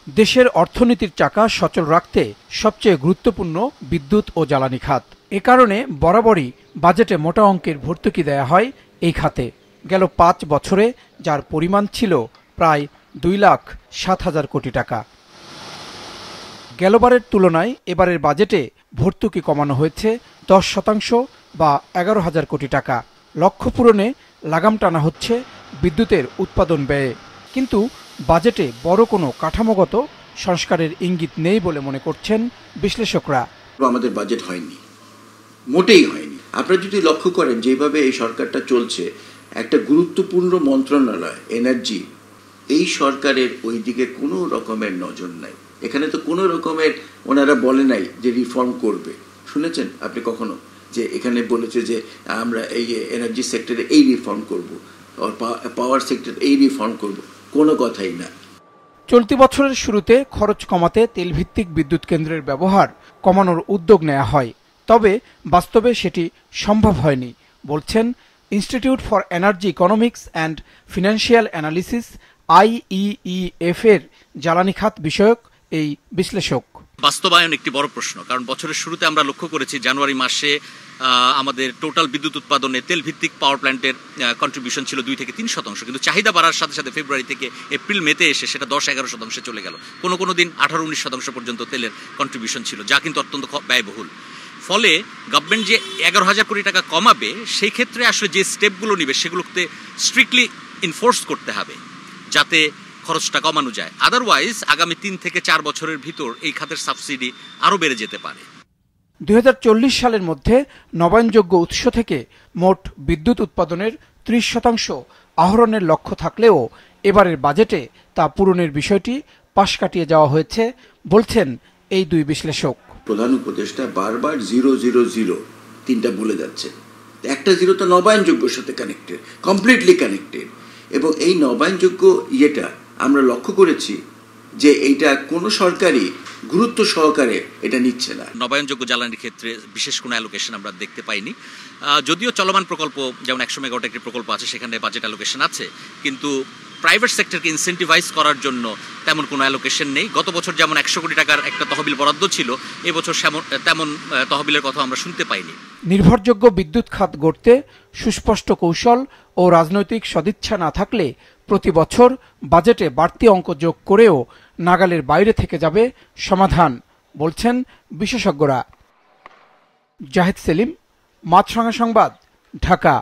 দেশের অর্থনীতির চাকা সচল রাখতে সবচেয়ে গুরুত্বপূর্ণ বিদ্যুৎ ও জ্বালানি খাত। এ কারণে বরাবরই বাজেটে মোটা অঙ্কের ভর্তুকি দেয়া হয় এই খাতে। গেল ৫ বছরে যার পরিমাণ ছিল প্রায় ২,০৭,০০০ কোটি টাকা। গেলবারের তুলনায় এবারের বাজেটে ভর্তুকি কমানো হয়েছে ১০% বা ১১,০০০ কোটি টাকা। লক্ষ্য পূরণে লাগাম টানা হচ্ছে বিদ্যুতের উৎপাদন ব্যয়ে। কিন্তু বাজেটে বড় কোনো কাঠামোগত সংস্কারের ইঙ্গিত নেই বলে মনে করছেন বিশ্লেষকরা। আমাদের বাজেট হয়নি, মোটেই হয়নি। আপনারা যদি লক্ষ্য করেন যেভাবে এই সরকারটা চলছে, একটা গুরুত্বপূর্ণ মন্ত্রণালয় এনার্জি, এই সরকারের ওই দিকে কোনো রকমের নজর নাই। এখানে তো কোনো রকমের ওনারা বলে নাই যে রিফর্ম করবে। শুনেছেন আপনি কখনো যে এখানে বলেছে যে আমরা এই এনার্জি সেক্টরে এই রিফর্ম করব, পাওয়ার সেক্টর এই রিফর্ম করব? কোনো কথাই না। চলতি বছরের শুরুতে খরচ কমাতে তেলভিত্তিক বিদ্যুৎ কেন্দ্রের ব্যবহার কমানোর উদ্যোগ নেওয়া হয়, তবে বাস্তবে সেটি সম্ভব হয়নি বলছেন institute for energy economics and financial analysis IEEF এর জ্বালানি খাত বিষয়ক এই বিশ্লেষক। বাস্তবায়ন একটি বড় প্রশ্ন, কারণ বছরের শুরুতে আমরা লক্ষ্য করেছি জানুয়ারি মাসে আমাদের টোটাল বিদ্যুৎ উৎপাদনে তেল ভিত্তিক পাওয়ার প্ল্যান্টের কন্ট্রিবিউশন ছিল 2 থেকে 3%, কিন্তু চাহিদা বাড়ার সাথে সাথে ফেব্রুয়ারি থেকে এপ্রিল মেতে এসে সেটা 10-11% চলে গেল। কোনো দিন 18-19% পর্যন্ত তেলের কন্ট্রিবিউশন ছিল, যা কিন্তু অত্যন্ত ব্যয়বহুল। ফলে গভর্নমেন্ট যে 11,000 কোটি টাকা কমাবে, সেই ক্ষেত্রে আসলে যে স্টেপগুলো নেবে সেগুলোতে স্ট্রিক্টলি ইনফোর্স করতে হবে যাতে খরচটা কমানো যায়। আদারওয়াইজ আগামী 3 থেকে 4 বছরের ভিতর এই খাতের সাবসিডি আরও বেড়ে যেতে পারে। 2040 সালের মধ্যে নবায়নযোগ্য উৎস থেকে মোট বিদ্যুৎ উৎপাদনের 30% আহরণের লক্ষ্য থাকলেও এবারের বাজেটে তা পূরণের বিষয়টি পাশ কাটিয়ে যাওয়া হয়েছে বলছেন এই দুই বিশ্লেষক। প্রধান উপদেষ্টা বারবার 000 তিনটা বলে যাচ্ছে। একটা জিরো তো নবায়নযোগ্যের সাথে কানেক্টেড, কমপ্লিটলি কানেক্টেড। এবং এই নবায়নযোগ্য ইয়েটা আমরা লক্ষ্য করেছি যে এইটা কোনো সরকারই গুরুত্ব সহকারে এটা নিচ্ছে না। নবায়নযোগ্য জ্বালানির ক্ষেত্রে বিশেষ কোনো অ্যালোকেশন আমরা দেখতে পাইনি। যদিও চলমান প্রকল্প যেমন 100 মেগাওয়াট একটি প্রকল্প আছে, সেখানে বাজেট অ্যালোকেশন আছে, কিন্তু প্রাইভেট সেক্টরকে ইনসেন্টিভাইজ করার জন্য তেমন কোনো অ্যালোকেশন নেই। গত বছর যেমন 100 কোটি টাকার একটা তহবিল বরাদ্দ ছিল, এবছর তেমন তহবিলের কথা আমরা শুনতে পাইনি। নির্ভরযোগ্য বিদ্যুৎ খাত গড়তে সুস্পষ্ট কৌশল ও রাজনৈতিক সদিচ্ছা না থাকলে প্রতি বছর বাজেটে বাড়তি অঙ্ক যোগ করেও নাগালের বাইরে থেকে যাবে সমাধান বলছেন বিশেষজ্ঞরা। জাহিদ সেলিম, মাছরাঙা সংবাদ, ঢাকা।